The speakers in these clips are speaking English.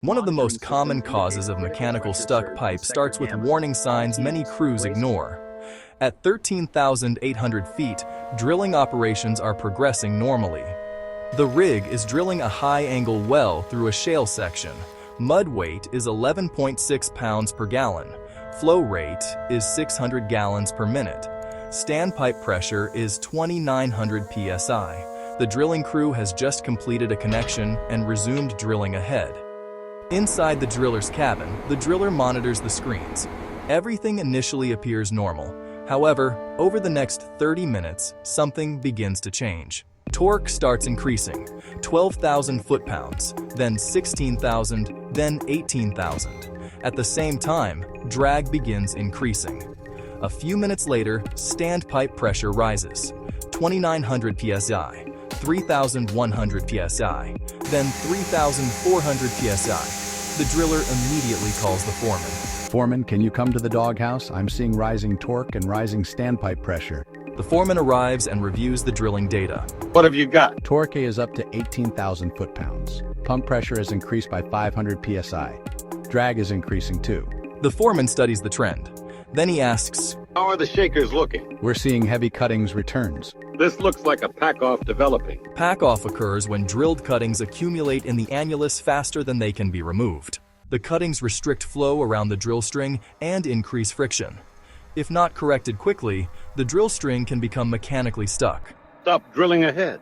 One of the most common causes of mechanical stuck pipe starts with warning signs many crews ignore. At 13,800 feet, drilling operations are progressing normally. The rig is drilling a high-angle well through a shale section. Mud weight is 11.6 pounds per gallon. Flow rate is 600 gallons per minute. Standpipe pressure is 2,900 psi. The drilling crew has just completed a connection and resumed drilling ahead. Inside the driller's cabin, the driller monitors the screens. Everything initially appears normal. However, over the next 30 minutes, something begins to change. Torque starts increasing, 12,000 foot-pounds, then 16,000, then 18,000. At the same time, drag begins increasing. A few minutes later, standpipe pressure rises, 2,900 psi, 3,100 psi, then 3,400 psi. The driller immediately calls the foreman. Foreman, can you come to the doghouse? I'm seeing rising torque and rising standpipe pressure. The foreman arrives and reviews the drilling data. What have you got? Torque is up to 18,000 foot-pounds. Pump pressure has increased by 500 psi. Drag is increasing too. The foreman studies the trend. Then he asks, How are the shakers looking? We're seeing heavy cuttings returns. This looks like a pack-off developing. Pack-off occurs when drilled cuttings accumulate in the annulus faster than they can be removed. The cuttings restrict flow around the drill string and increase friction. If not corrected quickly, the drill string can become mechanically stuck. Stop drilling ahead.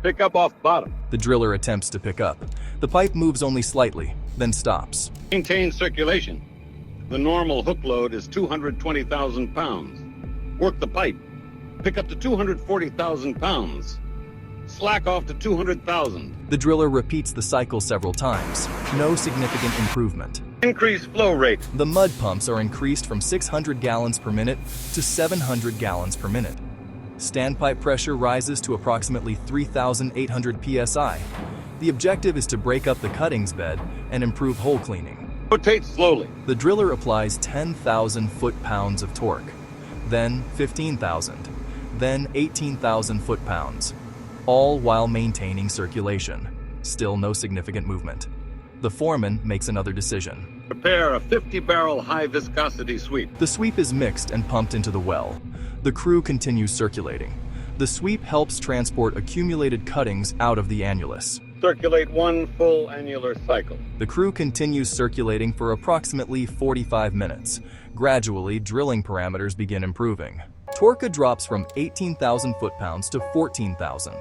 Pick up off bottom. The driller attempts to pick up. The pipe moves only slightly, then stops. Maintain circulation. The normal hook load is 220,000 pounds. Work the pipe. Pick up to 240,000 pounds. Slack off to 200,000. The driller repeats the cycle several times. No significant improvement. Increase flow rate. The mud pumps are increased from 600 gallons per minute to 700 gallons per minute. Standpipe pressure rises to approximately 3,800 psi. The objective is to break up the cuttings bed and improve hole cleaning. Rotate slowly. The driller applies 10,000 foot-pounds of torque, then 15,000, then 18,000 foot-pounds, all while maintaining circulation. Still no significant movement. The foreman makes another decision. Prepare a 50-barrel high-viscosity sweep. The sweep is mixed and pumped into the well. The crew continues circulating. The sweep helps transport accumulated cuttings out of the annulus. Circulate one full annular cycle. The crew continues circulating for approximately 45 minutes. Gradually, drilling parameters begin improving. Torque drops from 18,000 foot-pounds to 14,000.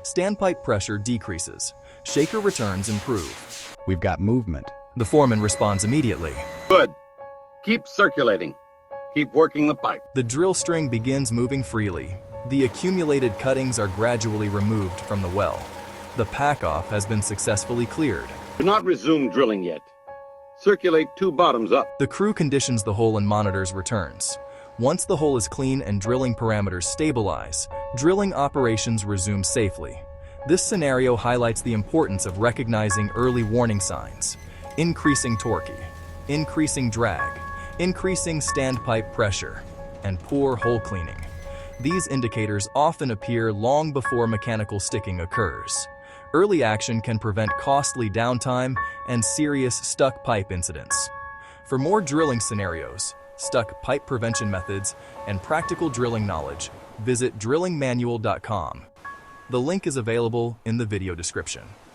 Standpipe pressure decreases. Shaker returns improve. We've got movement. The foreman responds immediately. Good. Keep circulating. Keep working the pipe. The drill string begins moving freely. The accumulated cuttings are gradually removed from the well. The pack-off has been successfully cleared. Do not resume drilling yet. Circulate two bottoms up. The crew conditions the hole and monitors returns. Once the hole is clean and drilling parameters stabilize, drilling operations resume safely. This scenario highlights the importance of recognizing early warning signs: increasing torque, increasing drag, increasing standpipe pressure, and poor hole cleaning. These indicators often appear long before mechanical sticking occurs. Early action can prevent costly downtime and serious stuck pipe incidents. For more drilling scenarios, stuck pipe prevention methods, and practical drilling knowledge, visit drillingmanual.com. The link is available in the video description.